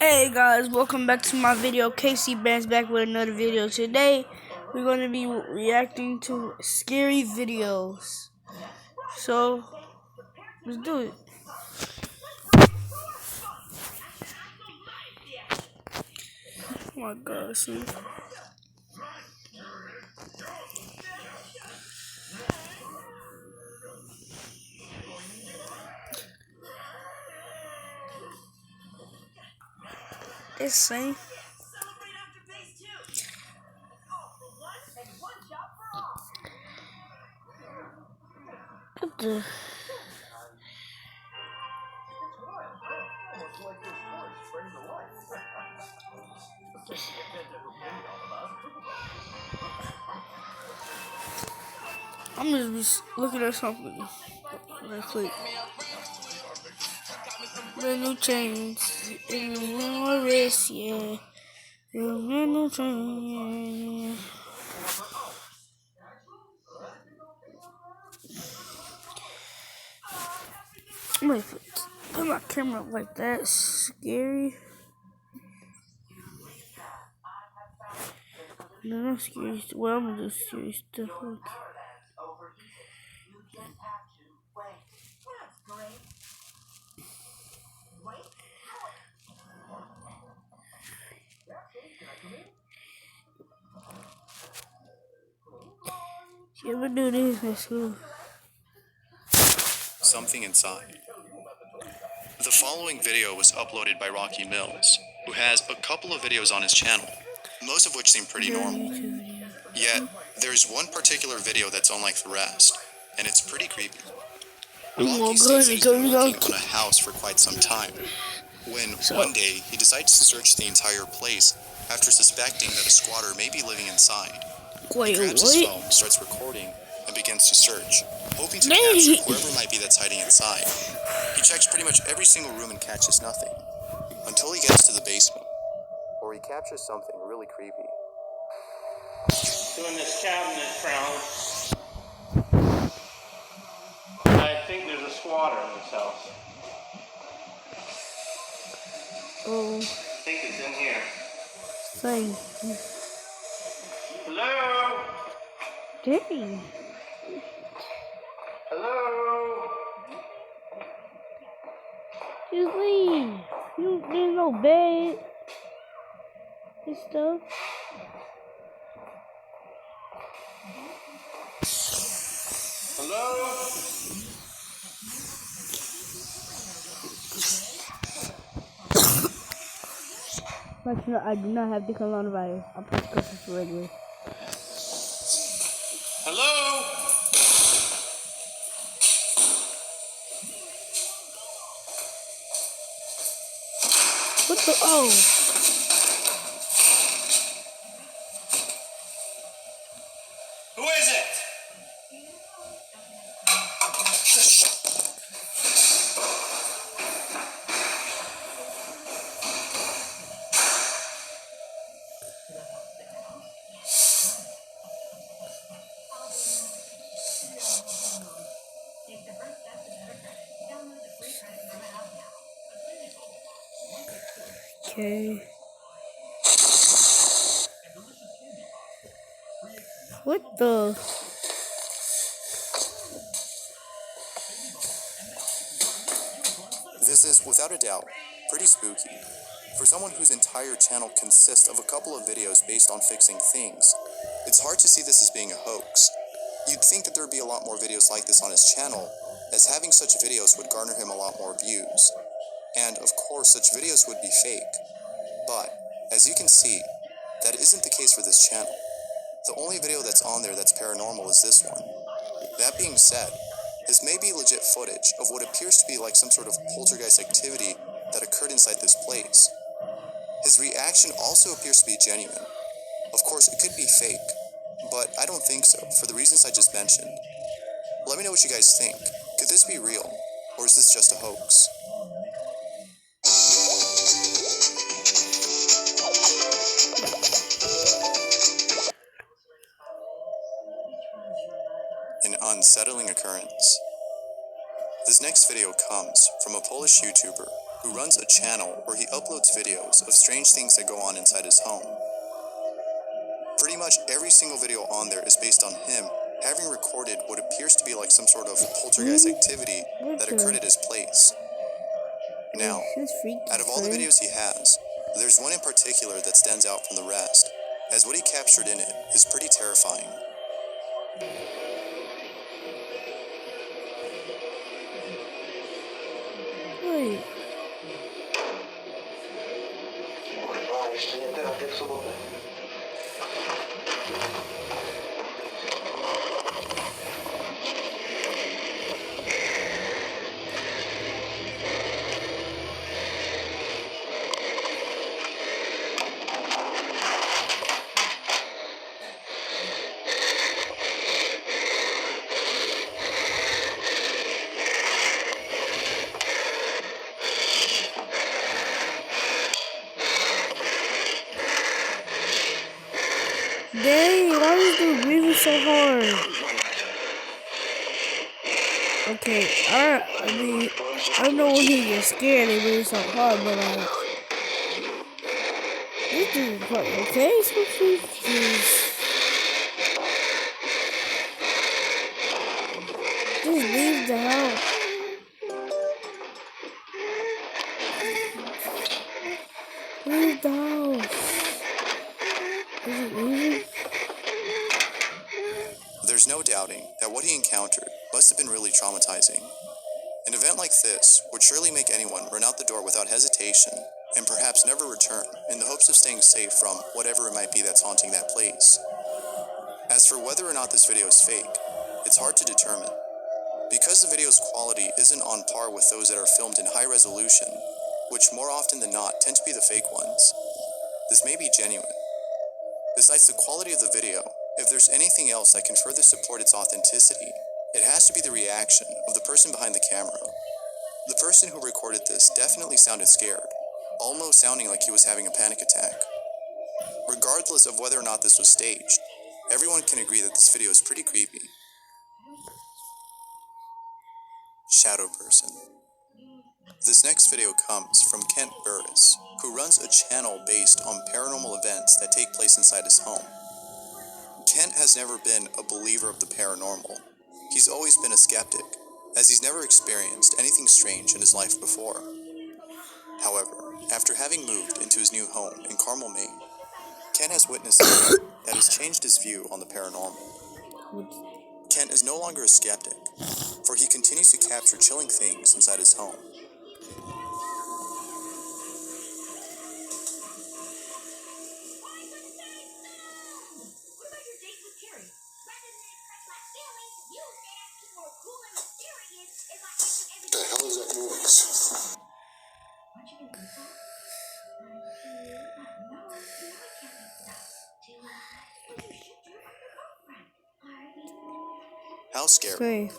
Hey guys, welcome back to my video. Casey Band's back with another video. Today, we're going to be reacting to scary videos. So, let's do it. Oh my god, see? It's same. What the? I'm just looking at something real quick. The new chains in my wrist, yeah. The new chains, yeah. I'm gonna put my camera up like that. Scary. No, not scary. Well, I'm gonna do scary stuff. You ever do this at school? Something inside. The following video was uploaded by Rocky Mills, who has a couple of videos on his channel, most of which seem pretty normal. Yet, there's one particular video that's unlike the rest, and it's pretty creepy. Rocky says he's been working on a house for quite some time, when one day he decides to search the entire place after suspecting that a squatter may be living inside. He grabs his phone, starts recording, and begins to search, hoping to capture whoever might be that's hiding inside. He checks pretty much every single room and catches nothing, until he gets to the basement, where he captures something really creepy. Doing this cabinet crown. I think there's a squatter in this house. Oh. I think it's in here. Same. Hello? Dang. Hello? Just leave. There's no bed and stuff. Hello? But you know, I do not have the coronavirus. I'm just regular. Hello? What the? Oh. Who is it? Okay. What the? This is, without a doubt, pretty spooky. For someone whose entire channel consists of a couple of videos based on fixing things, it's hard to see this as being a hoax. You'd think that there'd be a lot more videos like this on his channel, as having such videos would garner him a lot more views. And, of course, such videos would be fake. But, as you can see, that isn't the case for this channel. The only video that's on there that's paranormal is this one. That being said, this may be legit footage of what appears to be like some sort of poltergeist activity that occurred inside this place. His reaction also appears to be genuine. Of course, it could be fake, but I don't think so, for the reasons I just mentioned. Let me know what you guys think. Could this be real, or is this just a hoax? An unsettling occurrence. This next video comes from a Polish YouTuber who runs a channel where he uploads videos of strange things that go on inside his home. Pretty much every single video on there is based on him having recorded what appears to be like some sort of poltergeist activity that occurred at his place. Now, out of all the videos he has, there's one in particular that stands out from the rest, as what he captured in it is pretty terrifying. Wait. Dang, why is the breathing so hard? Okay, I mean, I don't know when he gets scared, they breathe so hard, but this is quite okay, so jeez. Just leave the house. Leave the house. Is it leaving? There's no doubting that what he encountered must have been really traumatizing. An event like this would surely make anyone run out the door without hesitation and perhaps never return in the hopes of staying safe from whatever it might be that's haunting that place. As for whether or not this video is fake, it's hard to determine. Because the video's quality isn't on par with those that are filmed in high resolution, which more often than not tend to be the fake ones, this may be genuine. Besides the quality of the video, if there's anything else that can further support its authenticity, it has to be the reaction of the person behind the camera. The person who recorded this definitely sounded scared, almost sounding like he was having a panic attack. Regardless of whether or not this was staged, everyone can agree that this video is pretty creepy. Shadow Person. This next video comes from Kent Burris, who runs a channel based on paranormal events that take place inside his home. Kent has never been a believer of the paranormal. He's always been a skeptic, as he's never experienced anything strange in his life before. However, after having moved into his new home in Carmel, Maine, Kent has witnessed something that has changed his view on the paranormal. Kent is no longer a skeptic, for he continues to capture chilling things inside his home. What the hell is that noise? How scary. Okay.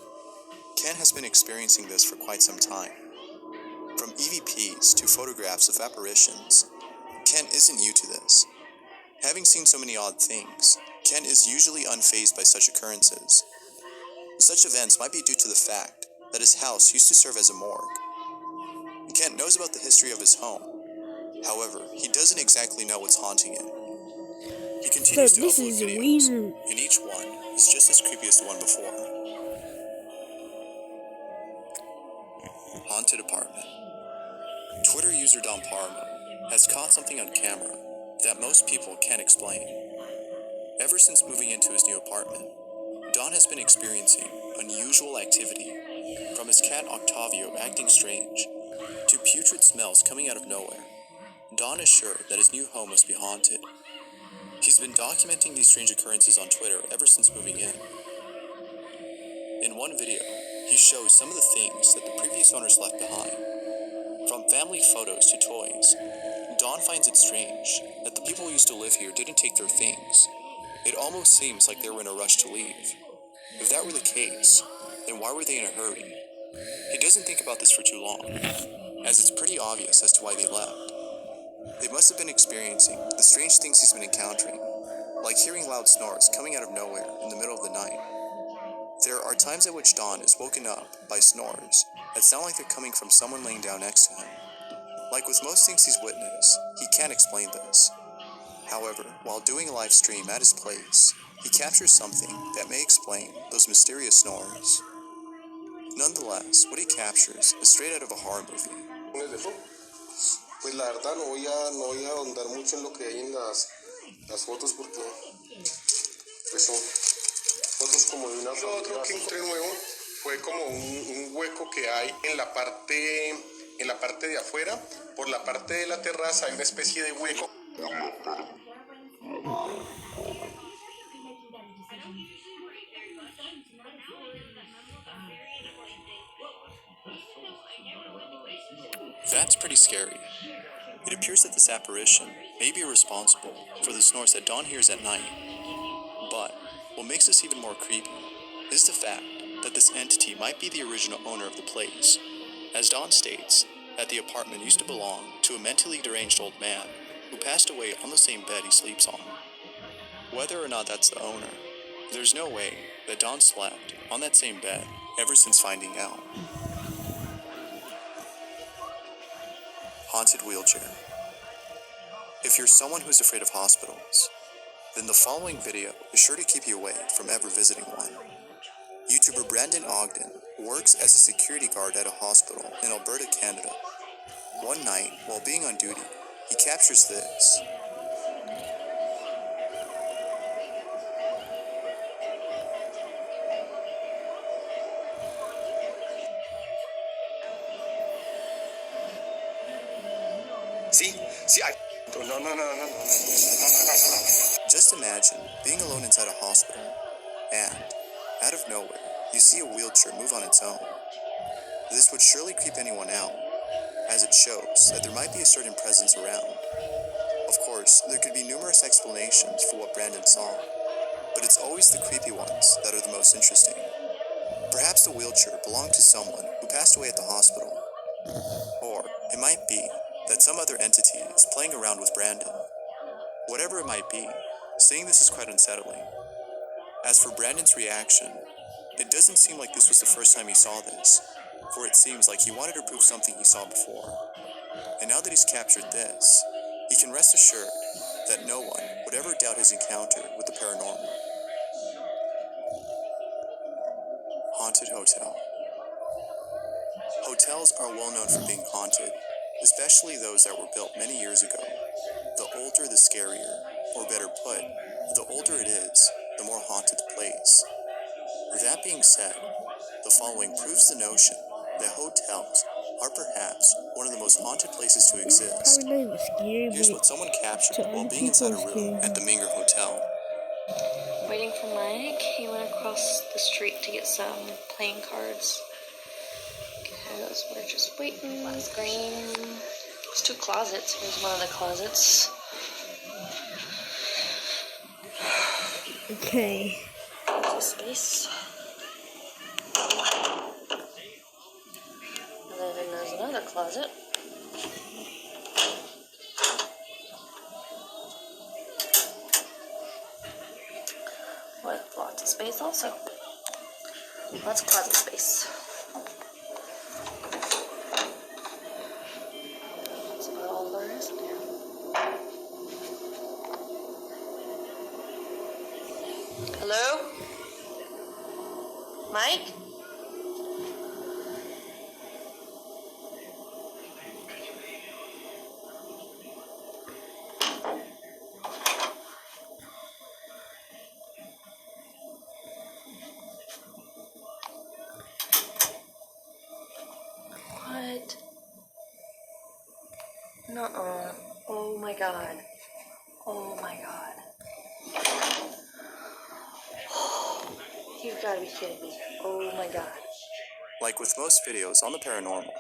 Kent has been experiencing this for quite some time. From EVPs to photographs of apparitions, Kent isn't new to this. Having seen so many odd things, Kent is usually unfazed by such occurrences. Such events might be due to the fact that his house used to serve as a morgue. Kent knows about the history of his home. However, he doesn't exactly know what's haunting it. He continues to This upload is videos, weird. and each one is just as creepy as the one before. Haunted apartment. Twitter user Don Parmo has caught something on camera that most people can't explain. Ever since moving into his new apartment, Don has been experiencing unusual activity, from his cat Octavio acting strange, to putrid smells coming out of nowhere. Don is sure that his new home must be haunted. He's been documenting these strange occurrences on Twitter ever since moving in. In one video, he shows some of the things that the previous owners left behind. From family photos to toys, Don finds it strange that the people who used to live here didn't take their things. It almost seems like they were in a rush to leave. If that were the case, then why were they in a hurry? He doesn't think about this for too long, as it's pretty obvious as to why they left. They must have been experiencing the strange things he's been encountering, like hearing loud snores coming out of nowhere in the middle of the night. There are times at which Don is woken up by snores that sound like they're coming from someone laying down next to him. Like with most things he's witnessed, he can't explain this. However, while doing a live stream at his place, he captures something that may explain those mysterious snores. Nonetheless, what he captures is straight out of a horror movie. Pues la verdad no voy a ahondar mucho en lo que hay en las fotos porque pues son fotos como de una familia. Otro que encontré nuevo fue como un hueco que hay en la parte de afuera. Por la parte de la terraza hay una especie de hueco. That's pretty scary. It appears that this apparition may be responsible for the snores that Dawn hears at night. But what makes this even more creepy is the fact that this entity might be the original owner of the place. As Dawn states, that the apartment used to belong to a mentally deranged old man who passed away on the same bed he sleeps on. Whether or not that's the owner, there's no way that Dawn slept on that same bed ever since finding out. Haunted wheelchair. If you're someone who's afraid of hospitals, then the following video is sure to keep you away from ever visiting one. YouTuber Brandon Ogden works as a security guard at a hospital in Alberta, Canada. One night, while being on duty, he captures this. No. Just imagine being alone inside a hospital, and, out of nowhere, you see a wheelchair move on its own. This would surely creep anyone out, as it shows that there might be a certain presence around. Of course, there could be numerous explanations for what Brandon saw, but it's always the creepy ones that are the most interesting. Perhaps the wheelchair belonged to someone who passed away at the hospital. Or it might be that some other entity is playing around with Brandon. Whatever it might be, seeing this is quite unsettling. As for Brandon's reaction, it doesn't seem like this was the first time he saw this, for it seems like he wanted to prove something he saw before. And now that he's captured this, he can rest assured that no one would ever doubt his encounter with the paranormal. Haunted hotel. Hotels are well known for being haunted, especially those that were built many years ago. The older, the scarier, or better put, the older it is, the more haunted the place. That being said, the following proves the notion that hotels are perhaps one of the most haunted places to exist. Probably not even scary, Here's but what someone captured to while other being inside a people it's room scary. at the Minger Hotel. Waiting for Mike. He went across the street to get some playing cards. Because we're just waiting. It's green. There's two closets. Here's one of the closets. Okay. There's a space. And then there's another closet. With lots of space also. Lots of closet space. That's about all there is in here. Hello? Mike? What? Nuh-uh. Oh my god. Oh my god. You've got to be kidding me. Oh my god. Like with most videos on the paranormal,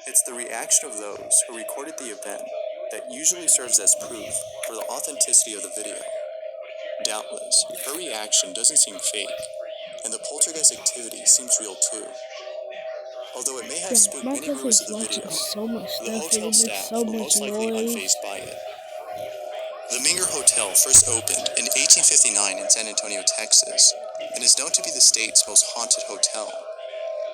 it's the reaction of those who recorded the event that usually serves as proof for the authenticity of the video. Doubtless, her reaction doesn't seem fake, and the poltergeist activity seems real too. Although it may have spooked My many viewers of the cousin's video, watching so much the stuff, hotel it makes staff so were much most likely noise. unfazed by it. The Minger Hotel first opened in 1859 in San Antonio, Texas, and is known to be the state's most haunted hotel.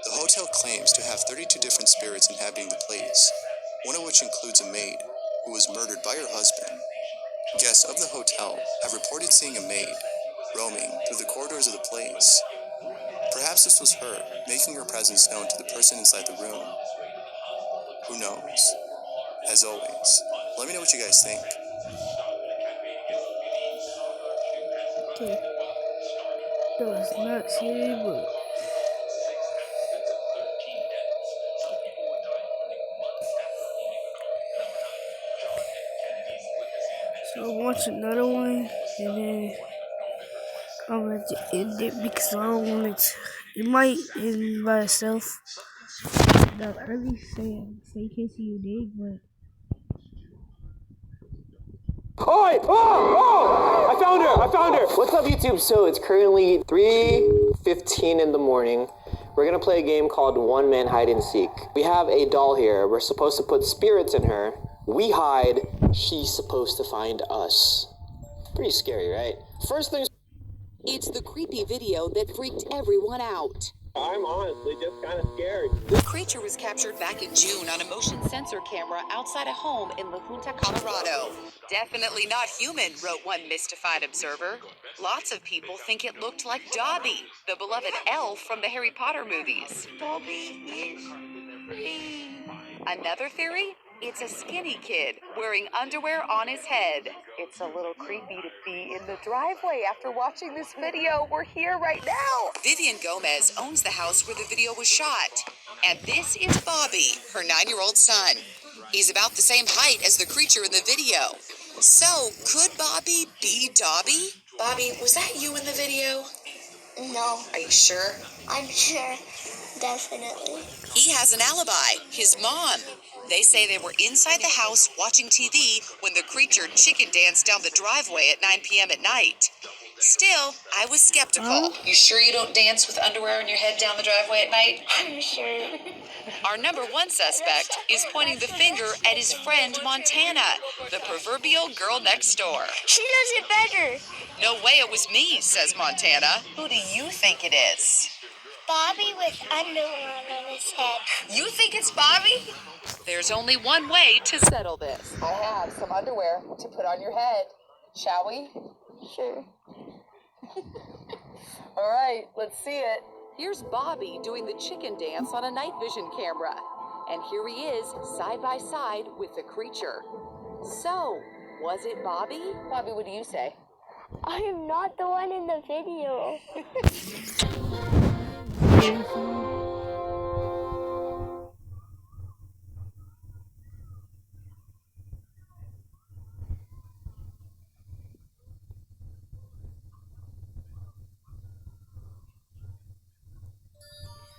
The hotel claims to have 32 different spirits inhabiting the place, one of which includes a maid who was murdered by her husband. Guests of the hotel have reported seeing a maid roaming through the corridors of the place. Perhaps this was her, making her presence known to the person inside the room. Who knows? As always, let me know what you guys think. Okay. That was not scary, but so I'll watch another one and then I'm going to end it because I don't want it. It might end by itself. Now, I really say Casey, you dig, but. Oi! Oh! I found her! I found her! What's up, YouTube? So it's currently 3:15 in the morning. We're gonna play a game called One Man Hide and Seek. We have a doll here. We're supposed to put spirits in her. We hide. She's supposed to find us. Pretty scary, right? First things. It's the creepy video that freaked everyone out. I'm honestly just kind of scared. The creature was captured back in June on a motion sensor camera outside a home in La Junta, Colorado. Definitely not human, wrote one mystified observer. Lots of people think it looked like Dobby, the beloved elf from the Harry Potter movies. Dobby is free. Another theory? It's a skinny kid wearing underwear on his head. It's a little creepy to be in the driveway after watching this video. We're here right now. Vivian Gomez owns the house where the video was shot. And this is Bobby, her 9-year-old son. He's about the same height as the creature in the video. So, could Bobby be Dobby? Bobby, was that you in the video? No, Are you sure? I'm sure. Definitely. He has an alibi, his mom. They say they were inside the house watching TV when the creature chicken danced down the driveway at 9 p.m. at night. Still, I was skeptical. You sure you don't dance with underwear on your head down the driveway at night? I'm sure. Our number one suspect is pointing the finger at his friend Montana, the proverbial girl next door. She does it better. No way it was me, says Montana. Who do you think it is? Bobby with underwear on his head. You think it's Bobby? There's only one way to settle this. I have some underwear to put on your head. Shall we? Sure. All right, let's see it. Here's Bobby doing the chicken dance on a night vision camera. And here he is, side by side with the creature. So, was it Bobby? Bobby, what do you say? I am not the one in the video.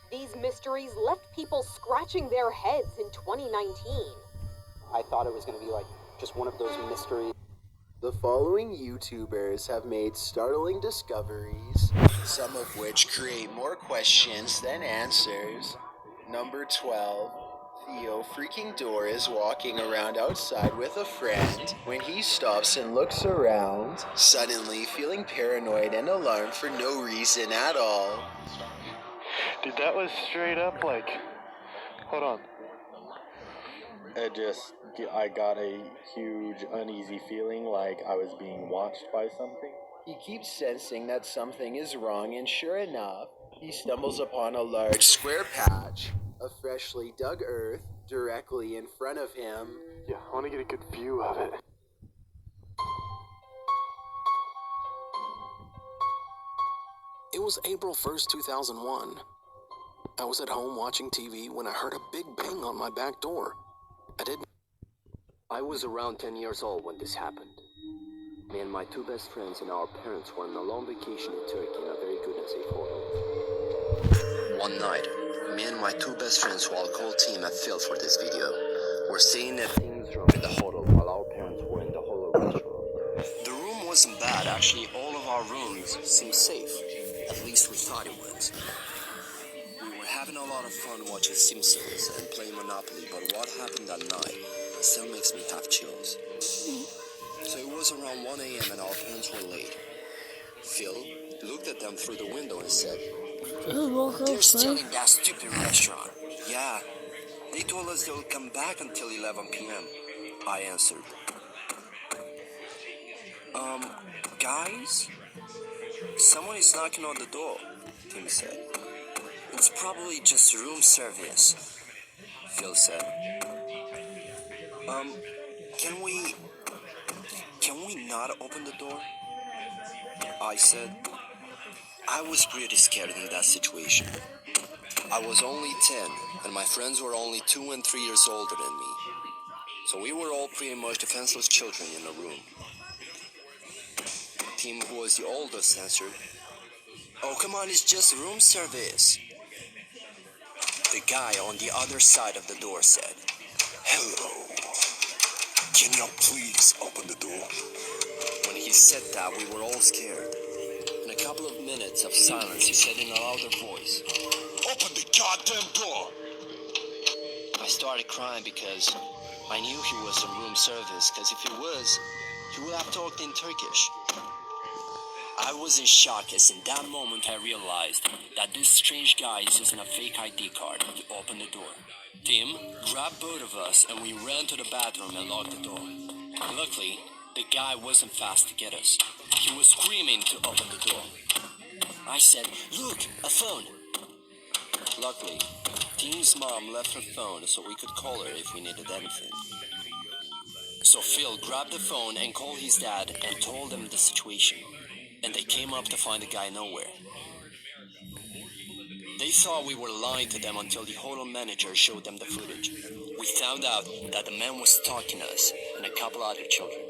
These mysteries left people scratching their heads in 2019. I thought it was gonna be like just one of those mysteries. The following YouTubers have made startling discoveries, some of which create more questions than answers. Number 12. Theo freaking Door is walking around outside with a friend when he stops and looks around, suddenly feeling paranoid and alarmed for no reason at all. Dude, that was straight up like... Hold on. I got a huge uneasy feeling like I was being watched by something. He keeps sensing that something is wrong, and sure enough, he stumbles upon a large square patch of freshly dug earth directly in front of him. Yeah, I want to get a good view of it. It was April 1st, 2001. I was at home watching TV when I heard a big bang on my back door. I was around 10 years old when this happened. Me and my two best friends and our parents were on a long vacation in Turkey in a very good and safe hotel. One night, me and my two best friends who I'll call team at Phil for this video were staying at Things Room in the hotel while our parents were in the Holo restaurant. The room wasn't bad, actually all of our rooms seemed safe. At least we thought it was. We were having a lot of fun watching Simpsons and playing Monopoly, but what happened that night still makes me have chills. So it was around 1 a.m. and our parents were late. Phil looked at them through the window and said, They're still in that stupid restaurant. Yeah, They told us they'll come back until 11 p.m. I answered. Guys? Someone is knocking on the door, Tim said. It's probably just room service, Phil said. Can we not open the door? I said. I was pretty scared in that situation. I was only 10, and my friends were only 2 and 3 years older than me. So we were all pretty much defenseless children in a room. Tim, who was the oldest, answered, "Oh, come on, it's just room service." The guy on the other side of the door said, "Hello. Can you please open the door?" When he said that, we were all scared. In a couple of minutes of silence, he said in a louder voice, "Open the goddamn door!" I started crying because I knew he was in room service, because if he was, he would have talked in Turkish. I was in shock as in that moment I realized that this strange guy is using a fake ID card to open the door. Tim grabbed both of us and we ran to the bathroom and locked the door. Luckily, the guy wasn't fast to get us. He was screaming to open the door. I said, "Look, a phone." Luckily, Tim's mom left her phone so we could call her if we needed anything. So Phil grabbed the phone and called his dad and told them the situation. And they came up to find the guy nowhere. They thought we were lying to them until the hotel manager showed them the footage. We found out that the man was stalking us and a couple other children.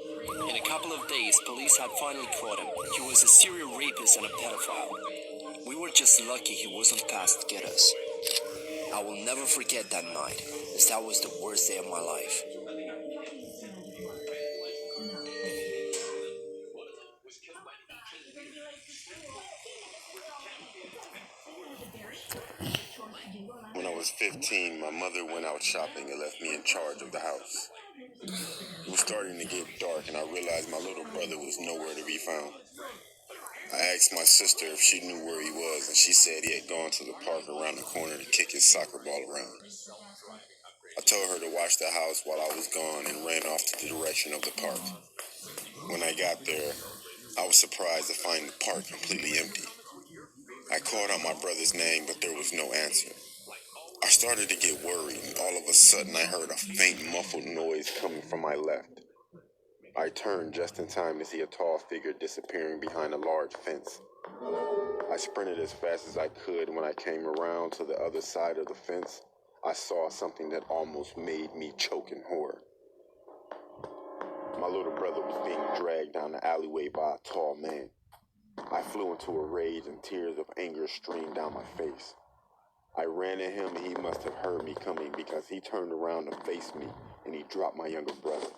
In a couple of days, police had finally caught him. He was a serial rapist and a pedophile. We were just lucky he wasn't fast to get us. I will never forget that night, as that was the worst day of my life. When I was 15, my mother went out shopping and left me in charge of the house. It was starting to get dark, and I realized my little brother was nowhere to be found. I asked my sister if she knew where he was, and she said he had gone to the park around the corner to kick his soccer ball around. I told her to watch the house while I was gone and ran off to the direction of the park. When I got there, I was surprised to find the park completely empty. I called out my brother's name, but there was no answer. I started to get worried, and all of a sudden I heard a faint muffled noise coming from my left. I turned just in time to see a tall figure disappearing behind a large fence. I sprinted as fast as I could. When I came around to the other side of the fence, I saw something that almost made me choke in horror. My little brother was being dragged down the alleyway by a tall man. I flew into a rage and tears of anger streamed down my face. I ran at him and he must have heard me coming because he turned around to face me and he dropped my younger brother.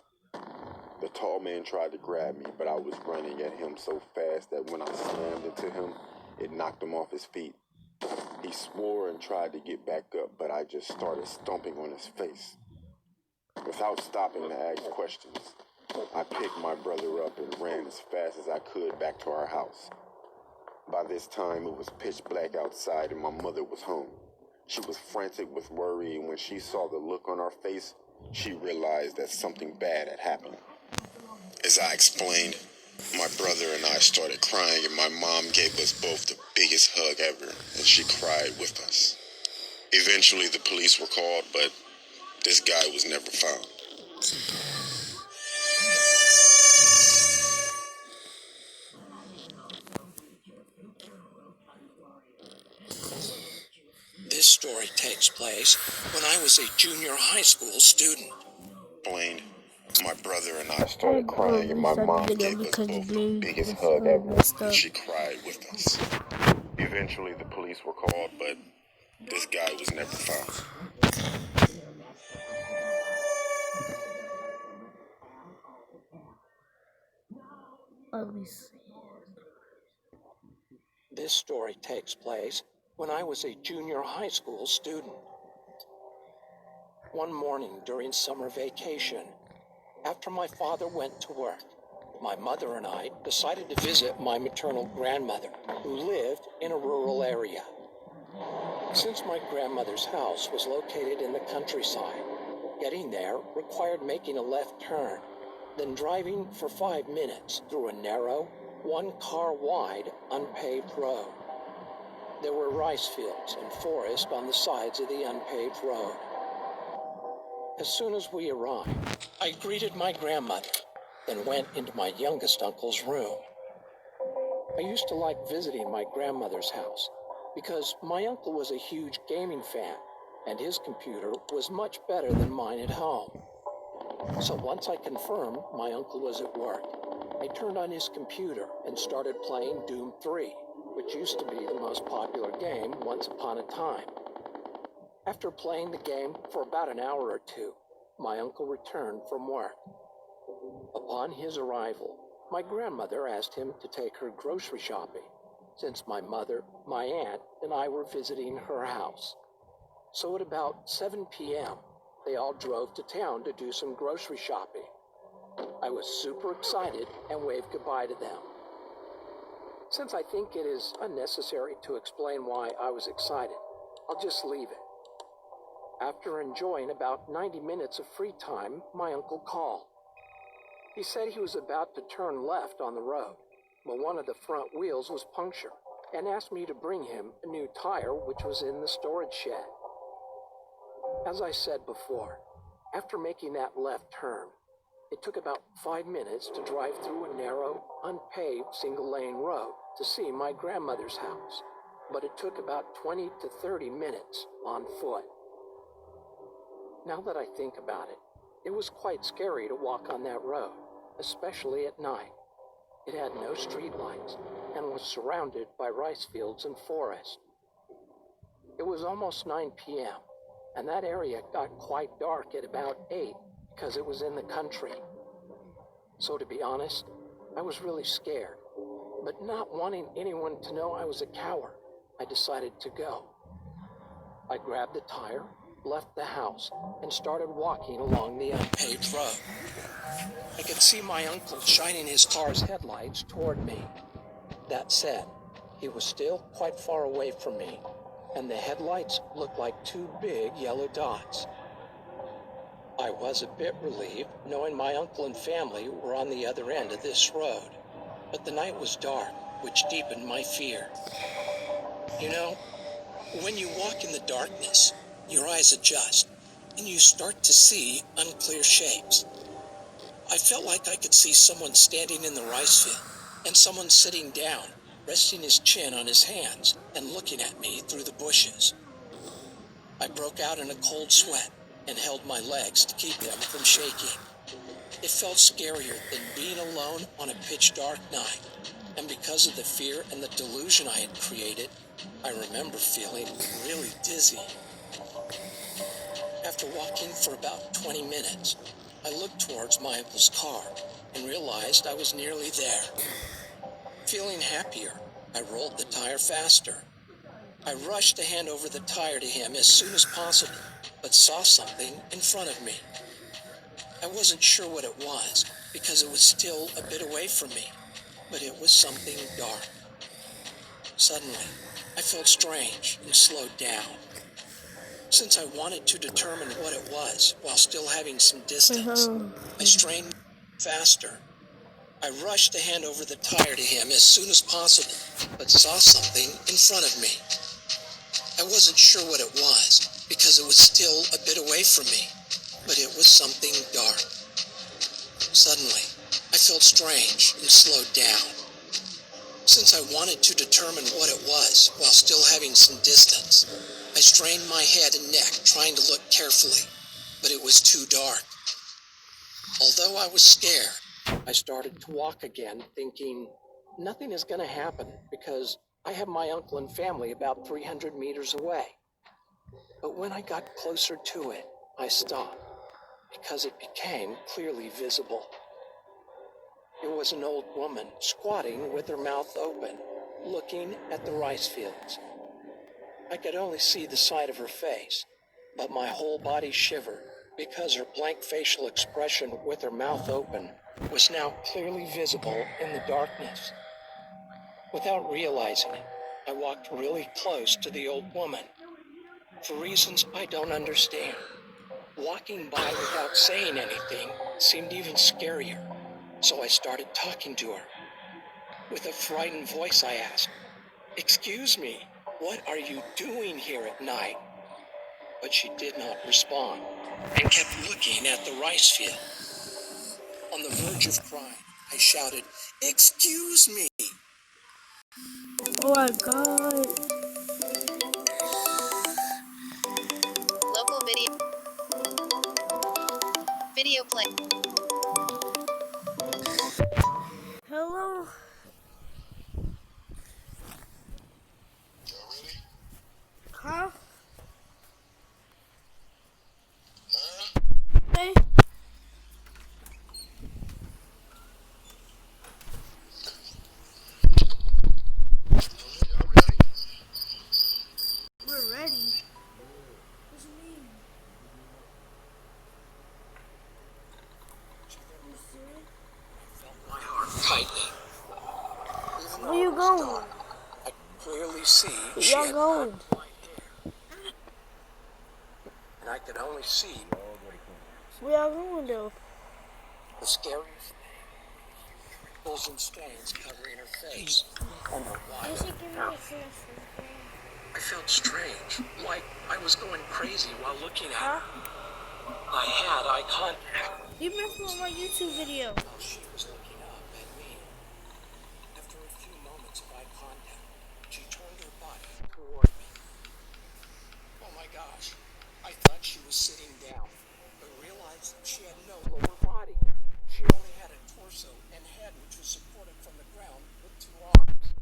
The tall man tried to grab me, but I was running at him so fast that when I slammed into him, it knocked him off his feet. He swore and tried to get back up, but I just started stomping on his face. Without stopping to ask questions, I picked my brother up and ran as fast as I could back to our house. By this time, it was pitch black outside and my mother was home. She was frantic with worry, and when she saw the look on our face, she realized that something bad had happened. As I explained, my brother and I started crying, and my mom gave us both the biggest hug ever, and she cried with us. Eventually, the police were called, but this guy was never found. This story takes place when I was a junior high school student. Blaine, my brother and I started crying, and my mom gave us both the biggest hug ever, and she cried with us. Eventually, the police were called, but this guy was never found. This story takes place when I was a junior high school student. One morning during summer vacation, after my father went to work, my mother and I decided to visit my maternal grandmother, who lived in a rural area. Since my grandmother's house was located in the countryside, getting there required making a left turn, then driving for 5 minutes through a narrow, one-car-wide, unpaved road. There were rice fields and forest on the sides of the unpaved road. As soon as we arrived, I greeted my grandmother, then went into my youngest uncle's room. I used to like visiting my grandmother's house because my uncle was a huge gaming fan, and his computer was much better than mine at home. So once I confirmed my uncle was at work, I turned on his computer and started playing Doom 3, which used to be the most popular game once upon a time. After playing the game for about an hour or two, my uncle returned from work. Upon his arrival, my grandmother asked him to take her grocery shopping, since my mother, my aunt, and I were visiting her house. So at about 7 p.m., they all drove to town to do some grocery shopping. I was super excited and waved goodbye to them. Since I think it is unnecessary to explain why I was excited, I'll just leave it. After enjoying about 90 minutes of free time, my uncle called. He said he was about to turn left on the road, but one of the front wheels was punctured, and asked me to bring him a new tire which was in the storage shed. As I said before, after making that left turn, it took about 5 minutes to drive through a narrow, unpaved single-lane road to see my grandmother's house, but it took about 20 to 30 minutes on foot. Now that I think about it, it was quite scary to walk on that road, especially at night. It had no streetlights and was surrounded by rice fields and forest. It was almost 9 p.m., and that area got quite dark at about 8 because it was in the country. So to be honest, I was really scared, but not wanting anyone to know I was a coward, I decided to go. I grabbed the tire, left the house, and started walking along the unpaved road. I could see my uncle shining his car's headlights toward me. That said, he was still quite far away from me, and the headlights looked like 2 big yellow dots. I was a bit relieved knowing my uncle and family were on the other end of this road, but the night was dark, which deepened my fear. You know, when you walk in the darkness, your eyes adjust, and you start to see unclear shapes. I felt like I could see someone standing in the rice field, and someone sitting down, resting his chin on his hands, and looking at me through the bushes. I broke out in a cold sweat, and held my legs to keep them from shaking. It felt scarier than being alone on a pitch-dark night, and because of the fear and the delusion I had created, I remember feeling really dizzy. After walking for about 20 minutes, I looked towards my uncle's car and realized I was nearly there. Feeling happier, I rolled the tire faster. I rushed to hand over the tire to him as soon as possible, but saw something in front of me. I wasn't sure what it was because it was still a bit away from me, but it was something dark. Suddenly, I felt strange and slowed down. Since I wanted to determine what it was while still having some distance, I strained faster. I rushed to hand over the tire to him as soon as possible, but saw something in front of me. I wasn't sure what it was because it was still a bit away from me, but it was something dark. Suddenly, I felt strange and slowed down. Since I wanted to determine what it was while still having some distance, I strained my head and neck trying to look carefully, but it was too dark. Although I was scared, I started to walk again, thinking, nothing is going to happen because I have my uncle and family about 300 meters away. But when I got closer to it, I stopped because it became clearly visible. It was an old woman squatting with her mouth open, looking at the rice fields. I could only see the side of her face, but my whole body shivered because her blank facial expression with her mouth open was now clearly visible in the darkness. Without realizing it, I walked really close to the old woman for reasons I don't understand. Walking by without saying anything seemed even scarier, so I started talking to her. With a frightened voice, I asked, "Excuse me, what are you doing here at night?" But she did not respond and kept looking at the rice field. On the verge of crying, I shouted, "Excuse me!" Oh my god. Local video play. Hello? Huh? Hey. We're ready. What you mean? You serious? My heart tightening. Where you going? I clearly see Where she y'all had going? black hair. And I could only see Where y'all going though? the scariest ripples and stains covering her face and her You wide should give me a mouth. sense. I felt strange, like I was going crazy while looking at Huh? her. I had eye contact. You messed with my YouTube video. While she was looking up at me. After a few moments of eye contact, she turned her body toward me. Oh my gosh, I thought she was sitting down, but realized she had no lower body. She only had a torso and head which was supported from the ground with two arms.